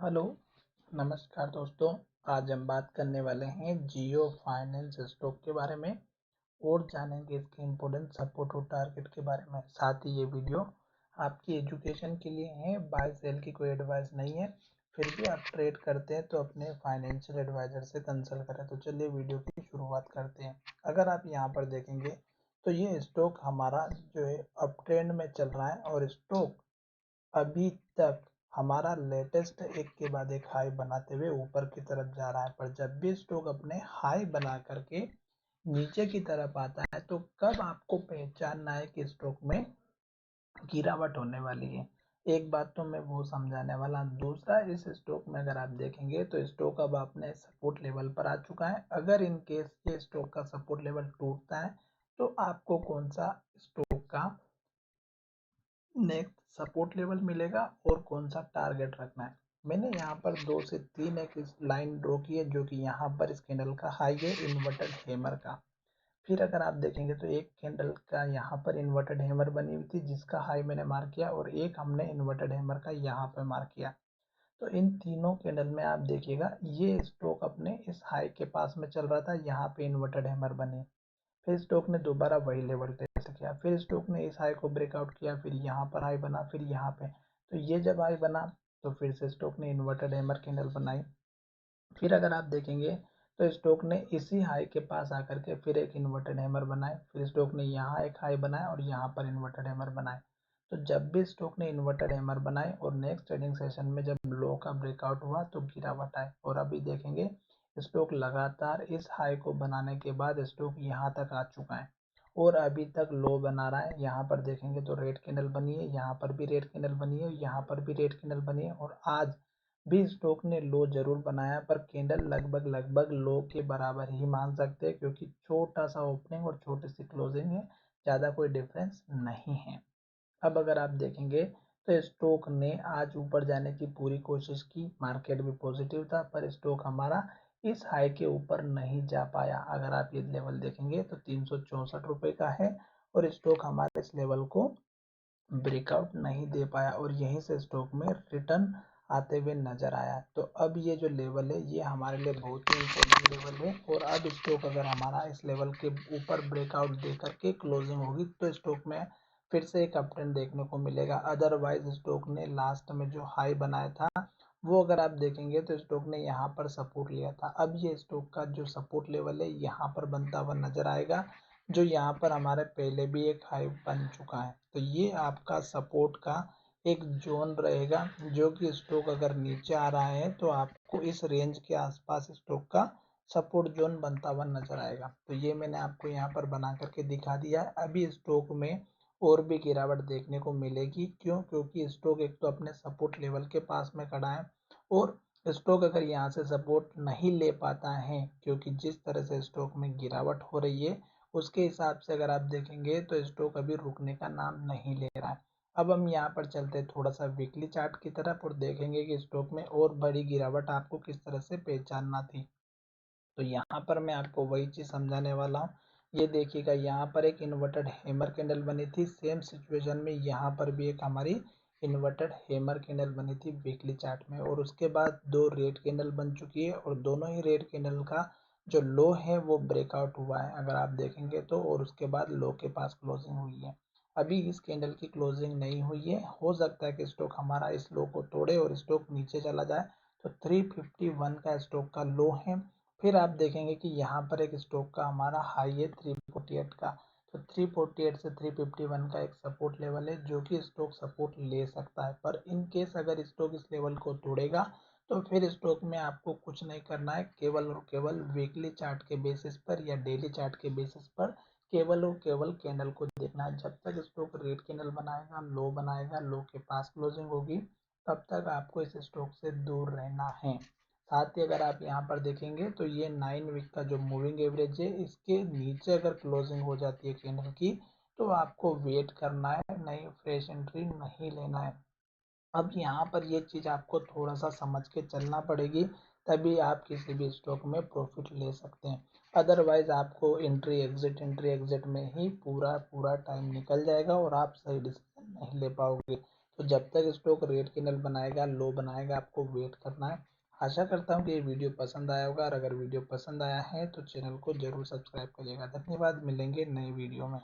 Hello, नमस्कार दोस्तों। आज हम बात करने वाले हैं जियो फाइनेंस स्टॉक के बारे में और जानेंगे इसके इम्पोर्टेंट सपोर्ट और टारगेट के बारे में। साथ ही ये वीडियो आपकी एजुकेशन के लिए है, बाय सेल की कोई एडवाइस नहीं है। फिर भी आप ट्रेड करते हैं तो अपने फाइनेंशियल एडवाइजर से कंसल्ट करें। तो चलिए वीडियो की शुरुआत करते हैं। अगर आप यहाँ पर देखेंगे तो ये स्टॉक हमारा जो है अप ट्रेंड में चल रहा है और स्टॉक अभी तक हमारा लेटेस्ट एक के बाद एक हाई बनाते हुए ऊपर की तरफ जा रहा है। पर जब भी स्टॉक अपने हाई बना करके नीचे की तरफ आता है तो कब आपको पहचानना है कि स्टॉक में गिरावट होने वाली है। एक बात तो मैं वो समझाने वाला हूं। दूसरा, इस स्टॉक में अगर आप देखेंगे तो स्टॉक अब अपने सपोर्ट लेवल पर आ चुका है। अगर इन केस ये स्टॉक का सपोर्ट लेवल टूटता है तो आपको कौन सा स्टॉक का नेक्स्ट सपोर्ट लेवल मिलेगा और कौन सा टारगेट रखना है। मैंने यहाँ पर 2 से 3 एक लाइन ड्रॉ की है जो कि यहाँ पर इस कैंडल का हाई है इन्वर्टेड हैमर का। फिर अगर आप देखेंगे तो एक कैंडल का यहाँ पर इन्वर्टेड हैमर बनी हुई थी जिसका हाई मैंने मार्क किया और एक हमने इन्वर्टेड हैमर का यहाँ पर मार्क किया। तो इन तीनों कैंडल में आप देखिएगा ये स्टॉक अपने इस हाई के पास में चल रहा था, यहाँ पे इन्वर्टेड हैमर बनी। फिर स्टॉक ने दोबारा वही लेवल टेस्ट किया, फिर स्टॉक ने इस हाई को ब्रेकआउट किया, फिर यहाँ पर हाई बना, फिर यहाँ पे। तो ये जब हाई बना तो फिर से स्टॉक ने इन्वर्टेड हैमर कैंडल बनाई। फिर अगर आप देखेंगे तो स्टॉक ने इसी हाई के पास आकर के फिर एक इन्वर्टेड हैमर बनाए, फिर स्टॉक ने यहाँ एक हाई बनाया और यहाँ पर इन्वर्टेड हैमर बनाए। तो जब भी स्टॉक ने इन्वर्टेड हैमर बनाए और नेक्स्ट ट्रेडिंग सेशन में जब लो का ब्रेकआउट हुआ तो गिरावट आए। और अभी देखेंगे स्टॉक लगातार इस हाई को बनाने के बाद स्टॉक यहाँ तक आ चुका है और अभी तक लो बना रहा है। यहाँ पर देखेंगे तो रेड कैंडल बनी है, यहाँ पर भी रेड कैंडल बनी है, यहाँ पर भी रेड कैंडल बनी है और आज भी स्टॉक ने लो जरूर बनाया पर कैंडल लगभग लगभग लो के बराबर ही मान सकते हैं क्योंकि छोटा सा ओपनिंग और छोटी सी क्लोजिंग है, ज़्यादा कोई डिफरेंस नहीं है। अब अगर आप देखेंगे तो स्टॉक ने आज ऊपर जाने की पूरी कोशिश की, मार्केट भी पॉजिटिव था पर स्टॉक हमारा इस हाई के ऊपर नहीं जा पाया। अगर आप ये लेवल देखेंगे तो 364 रुपये का है और स्टॉक हमारे इस लेवल को ब्रेकआउट नहीं दे पाया और यहीं से स्टॉक में रिटर्न आते हुए नजर आया। तो अब ये जो लेवल है ये हमारे लिए बहुत ही इंपॉर्टेंट लेवल है और अब स्टॉक अगर हमारा इस लेवल के ऊपर ब्रेकआउट दे करके क्लोजिंग होगी तो स्टॉक में फिर से एक अप ट्रेंड देखने को मिलेगा। अदरवाइज स्टॉक ने लास्ट में जो हाई बनाया था वो अगर आप देखेंगे तो स्टॉक ने यहाँ पर सपोर्ट लिया था। अब ये स्टॉक का जो सपोर्ट लेवल है यहाँ पर बनता हुआ नजर आएगा, जो यहाँ पर हमारे पहले भी एक हाई बन चुका है। तो ये आपका सपोर्ट का एक जोन रहेगा जो कि स्टॉक अगर नीचे आ रहा है तो आपको इस रेंज के आसपास स्टॉक का सपोर्ट जोन बनता हुआ नजर आएगा। तो ये मैंने आपको यहाँ पर बना करके दिखा दिया है। अभी स्टॉक में और भी गिरावट देखने को मिलेगी। क्यों? क्योंकि स्टॉक एक तो अपने सपोर्ट लेवल के पास में खड़ा है और स्टॉक अगर यहाँ से सपोर्ट नहीं ले पाता है, क्योंकि जिस तरह से स्टॉक में गिरावट हो रही है उसके हिसाब से अगर आप देखेंगे तो स्टॉक अभी रुकने का नाम नहीं ले रहा है। अब हम यहाँ पर चलते हैं थोड़ा सा वीकली चार्ट की तरफ और देखेंगे कि स्टॉक में और बड़ी गिरावट आपको किस तरह से पहचानना थी। तो यहाँ पर मैं आपको वही चीज़ समझाने वाला हूँ। ये देखिएगा यहाँ पर एक इन्वर्टेड हैमर कैंडल बनी थी, सेम सिचुएशन में यहाँ पर भी एक हमारी इन्वर्टेड हैमर कैंडल बनी थी वीकली चार्ट में और उसके बाद 2 रेड कैंडल बन चुकी है और दोनों ही रेड कैंडल का जो लो है वो ब्रेकआउट हुआ है अगर आप देखेंगे तो, और उसके बाद लो के पास क्लोजिंग हुई है। अभी इस कैंडल की क्लोजिंग नहीं हुई है, हो सकता है कि स्टॉक हमारा इस लो को तोड़े और स्टॉक नीचे चला जाए। तो 351 का स्टॉक का लो है। फिर आप देखेंगे कि यहाँ पर एक स्टॉक का हमारा हाई है 348 का। तो 348 से 351 का एक सपोर्ट लेवल है जो कि स्टॉक सपोर्ट ले सकता है। पर इन केस अगर स्टॉक इस लेवल को तोड़ेगा तो फिर स्टॉक में आपको कुछ नहीं करना है, केवल और केवल वीकली चार्ट के बेसिस पर या डेली चार्ट के बेसिस पर केवल और केवल कैंडल को देखना है। जब तक स्टॉक रेड कैंडल बनाएगा, लो बनाएगा, लो के पास क्लोजिंग होगी, तब तक आपको इस स्टॉक से दूर रहना है। साथ ही अगर आप यहाँ पर देखेंगे तो ये 9 वीक का जो मूविंग एवरेज है इसके नीचे अगर क्लोजिंग हो जाती है कैंडल की तो आपको वेट करना है, नहीं फ्रेश एंट्री नहीं लेना है। अब यहाँ पर ये चीज़ आपको थोड़ा सा समझ के चलना पड़ेगी, तभी आप किसी भी स्टॉक में प्रॉफिट ले सकते हैं। अदरवाइज आपको एंट्री एग्जिट में ही पूरा पूरा टाइम निकल जाएगा और आप सही डिसीजन नहीं ले पाओगे। तो जब तक स्टॉक रेड कैंडल बनाएगा, लो बनाएगा, आपको वेट करना है। आशा करता हूँ कि ये वीडियो पसंद आया होगा, और अगर वीडियो पसंद आया है तो चैनल को जरूर सब्सक्राइब करिएगा। धन्यवाद, मिलेंगे नए वीडियो में।